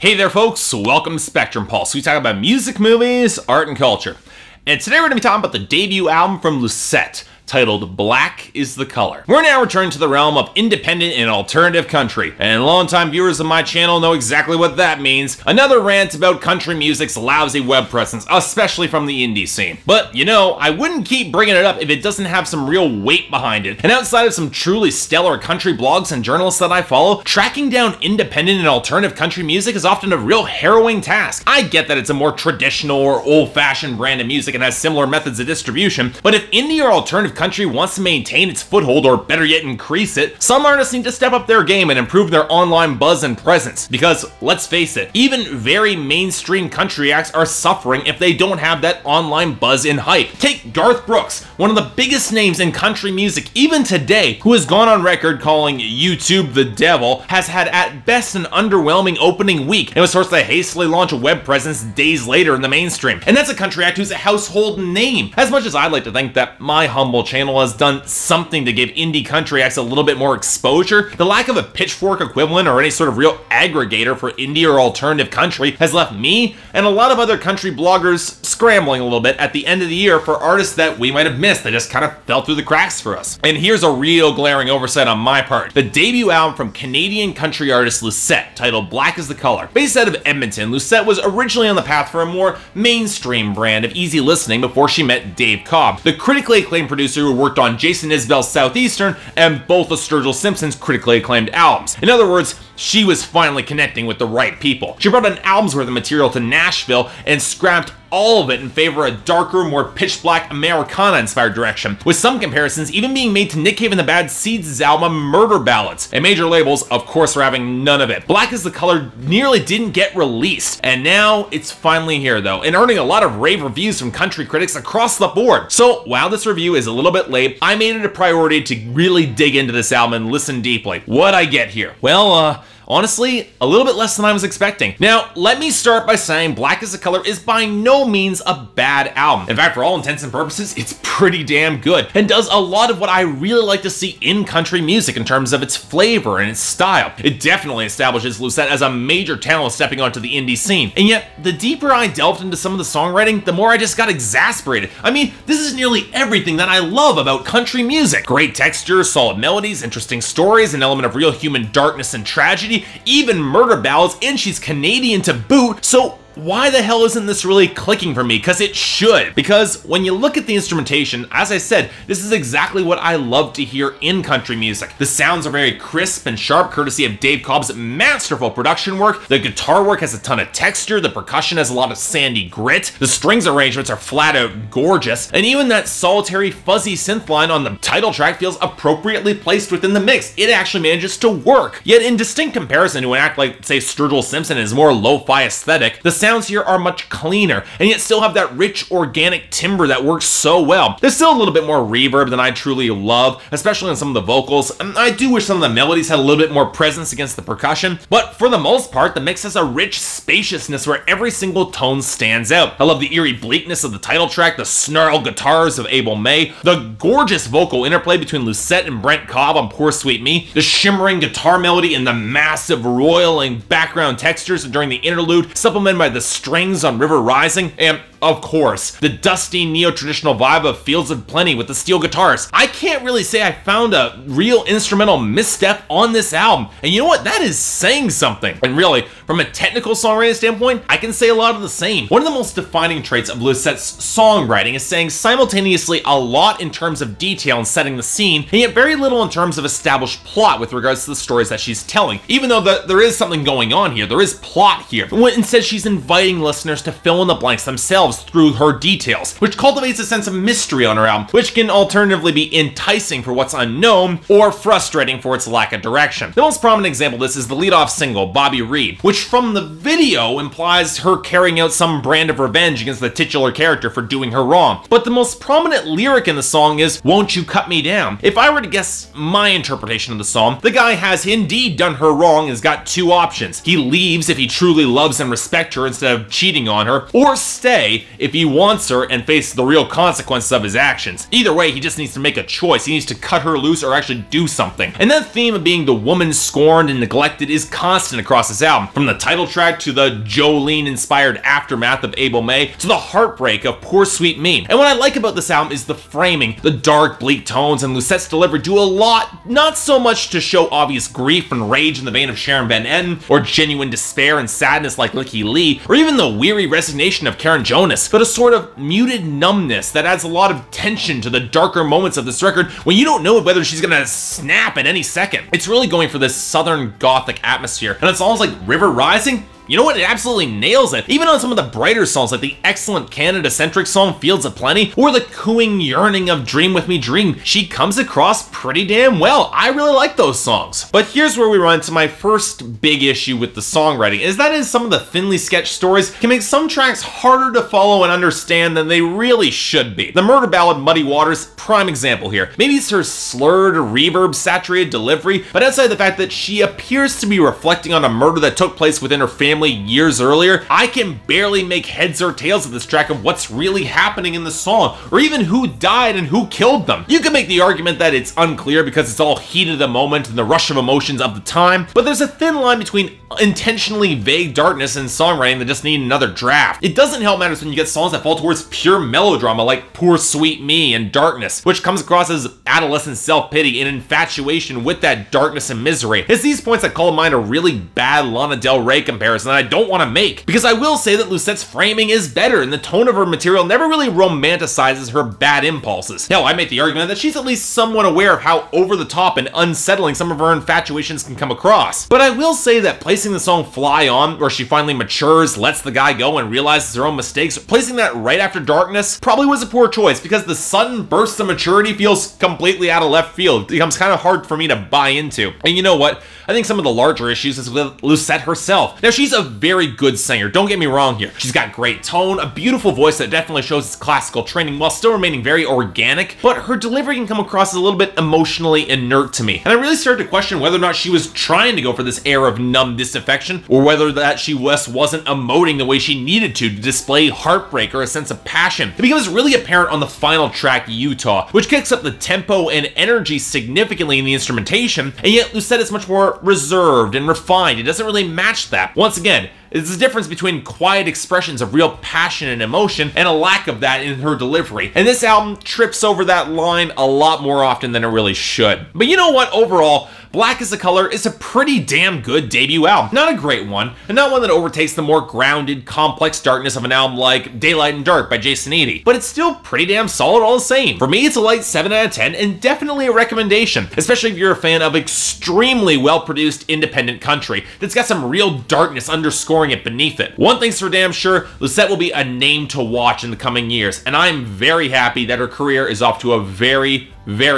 Hey there folks, welcome to Spectrum Pulse. We talk about music, movies, art, and culture. And today we're going to be talking about the debut album from Lucette, titled Black is the Color. We're now returning to the realm of independent and alternative country, and longtime viewers of my channel know exactly what that means. Another rant about country music's lousy web presence, especially from the indie scene. But, you know, I wouldn't keep bringing it up if it doesn't have some real weight behind it. And outside of some truly stellar country blogs and journalists that I follow, tracking down independent and alternative country music is often a real harrowing task. I get that it's a more traditional or old-fashioned brand of music and has similar methods of distribution, but if indie or alternative country wants to maintain its foothold, or better yet increase it, some artists need to step up their game and improve their online buzz and presence. Because, let's face it, even very mainstream country acts are suffering if they don't have that online buzz and hype. Take Garth Brooks, one of the biggest names in country music even today, who has gone on record calling YouTube the devil, has had at best an underwhelming opening week and was forced to hastily launch a web presence days later in the mainstream. And that's a country act who's a household name. As much as I'd like to think that my humble channel has done something to give indie country acts a little bit more exposure, the lack of a pitchfork equivalent or any sort of real aggregator for indie or alternative country has left me and a lot of other country bloggers scrambling a little bit at the end of the year for artists that we might have missed that just kind of fell through the cracks for us. And here's a real glaring oversight on my part. The debut album from Canadian country artist Lucette, titled Black is the Color. Based out of Edmonton, Lucette was originally on the path for a more mainstream brand of easy listening before she met Dave Cobb, the critically acclaimed producer who worked on Jason Isbell's Southeastern and both of Sturgill Simpson's critically acclaimed albums. In other words, she was finally connecting with the right people. She brought an album's worth of material to Nashville and scrapped all of it in favor of a darker, more pitch-black Americana-inspired direction, with some comparisons even being made to Nick Cave and the Bad Seeds' album Murder Ballads, and major labels, of course, are having none of it. Black is the Color nearly didn't get released, and now it's finally here though, and earning a lot of rave reviews from country critics across the board. So while this review is a little bit late, I made it a priority to really dig into this album and listen deeply. What'd I get here? Well, honestly, a little bit less than I was expecting. Now, let me start by saying Black is the Color is by no means a bad album. In fact, for all intents and purposes, it's pretty damn good and does a lot of what I really like to see in country music in terms of its flavor and its style. It definitely establishes Lucette as a major talent stepping onto the indie scene. And yet, the deeper I delved into some of the songwriting, the more I just got exasperated. I mean, this is nearly everything that I love about country music. Great texture, solid melodies, interesting stories, an element of real human darkness and tragedy, even murder ballads, and she's Canadian to boot, so why the hell isn't this really clicking for me? Because it should. Because when you look at the instrumentation, as I said, this is exactly what I love to hear in country music. The sounds are very crisp and sharp, courtesy of Dave Cobb's masterful production work. The guitar work has a ton of texture, the percussion has a lot of sandy grit, the strings arrangements are flat out gorgeous, and even that solitary fuzzy synth line on the title track feels appropriately placed within the mix. It actually manages to work. Yet in distinct comparison to an act like, say, Sturgill Simpson and his more lo-fi aesthetic, the sounds here are much cleaner, and yet still have that rich organic timbre that works so well. There's still a little bit more reverb than I truly love, especially on some of the vocals, and I do wish some of the melodies had a little bit more presence against the percussion, but for the most part, the mix has a rich spaciousness where every single tone stands out. I love the eerie bleakness of the title track, the snarled guitars of Abel May, the gorgeous vocal interplay between Lucette and Brent Cobb on Poor Sweet Me, the shimmering guitar melody and the massive roiling background textures during the interlude, supplemented by the strings on River Rising, and of course, the dusty neo-traditional vibe of Fields of Plenty with the steel guitars. I can't really say I found a real instrumental misstep on this album, and you know what? That is saying something. And really, from a technical songwriting standpoint, I can say a lot of the same. One of the most defining traits of Lucette's songwriting is saying simultaneously a lot in terms of detail and setting the scene, and yet very little in terms of established plot with regards to the stories that she's telling. Even though there is something going on here, there is plot here. Instead, she's inviting listeners to fill in the blanks themselves through her details, which cultivates a sense of mystery on her album, which can alternatively be enticing for what's unknown or frustrating for its lack of direction. The most prominent example of this is the lead-off single, Bobby Reed, which from the video implies her carrying out some brand of revenge against the titular character for doing her wrong. But the most prominent lyric in the song is, "Won't you cut me down?" If I were to guess my interpretation of the song, the guy has indeed done her wrong and has got two options. He leaves if he truly loves and respects her instead of cheating on her, or stay stay if he wants her and face the real consequences of his actions. Either way, he just needs to make a choice. He needs to cut her loose or actually do something. And that theme of being the woman scorned and neglected is constant across this album, from the title track to the Jolene-inspired aftermath of Able May to the heartbreak of Poor Sweet Me. And what I like about this album is the framing. The dark, bleak tones and Lucette's delivery do a lot, not so much to show obvious grief and rage in the vein of Sharon Van Etten, or genuine despair and sadness like Licky Lee, or even the weary resignation of Karen Jonas, but a sort of muted numbness that adds a lot of tension to the darker moments of this record when you don't know whether she's gonna snap at any second. It's really going for this southern gothic atmosphere, and it's almost like River Rising. You know what? It absolutely nails it. Even on some of the brighter songs like the excellent Canada-centric song Fields of Plenty or the cooing yearning of Dream With Me Dream, she comes across pretty damn well. I really like those songs. But here's where we run into my first big issue with the songwriting, is that is some of the thinly sketched stories can make some tracks harder to follow and understand than they really should be. The murder ballad Muddy Waters, prime example here. Maybe it's her slurred, reverb-saturated delivery, but outside the fact that she appears to be reflecting on a murder that took place within her family years earlier, I can barely make heads or tails of this track of what's really happening in the song, or even who died and who killed them. You can make the argument that it's unclear because it's all heat of the moment and the rush of emotions of the time, but there's a thin line between intentionally vague darkness and songwriting that just need another draft. It doesn't help matters when you get songs that fall towards pure melodrama like Poor Sweet Me and Darkness, which comes across as adolescent self-pity and infatuation with that darkness and misery. It's these points that call to mind a really bad Lana Del Rey comparison that I don't want to make, because I will say that Lucette's framing is better and the tone of her material never really romanticizes her bad impulses. Hell, I make the argument that she's at least somewhat aware of how over the top and unsettling some of her infatuations can come across. But I will say that placing the song Fly On, where she finally matures, lets the guy go and realizes her own mistakes, placing that right after Darkness probably was a poor choice, because the sudden burst of maturity feels completely out of left field. It becomes kind of hard for me to buy into. And you know what? I think some of the larger issues is with Lucette herself. Now, she's a very good singer, don't get me wrong here. She's got great tone, a beautiful voice that definitely shows its classical training while still remaining very organic, but her delivery can come across as a little bit emotionally inert to me. And I really started to question whether or not she was trying to go for this air of numb disaffection, or whether that she just wasn't emoting the way she needed to display heartbreak or a sense of passion. It becomes really apparent on the final track, Utah, which kicks up the tempo and energy significantly in the instrumentation, and yet Lucette is much more reserved and refined. It doesn't really match that. Once again, it's the difference between quiet expressions of real passion and emotion and a lack of that in her delivery. And this album trips over that line a lot more often than it really should. But you know what? Overall, Black is the Color is a pretty damn good debut album. Not a great one, and not one that overtakes the more grounded, complex darkness of an album like Daylight and Dark by Jason Eady, but it's still pretty damn solid all the same. For me, it's a light 7 out of 10 and definitely a recommendation, especially if you're a fan of extremely well-produced independent country that's got some real darkness underscoring it beneath it. One thing's for damn sure, Lucette will be a name to watch in the coming years, and I'm very happy that her career is off to a very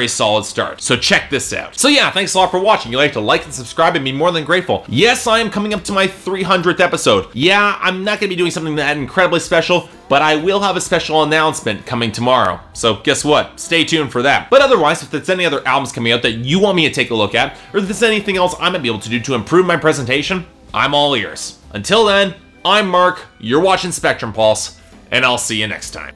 solid start. So check this out. So yeah, thanks a lot for watching. You'd like to like and subscribe and be more than grateful. Yes, I am coming up to my 300th episode. Yeah, I'm not going to be doing something that incredibly special, but I will have a special announcement coming tomorrow. So guess what? Stay tuned for that. But otherwise, if there's any other albums coming out that you want me to take a look at, or if there's anything else I might be able to do to improve my presentation, I'm all ears. Until then, I'm Mark, you're watching Spectrum Pulse, and I'll see you next time.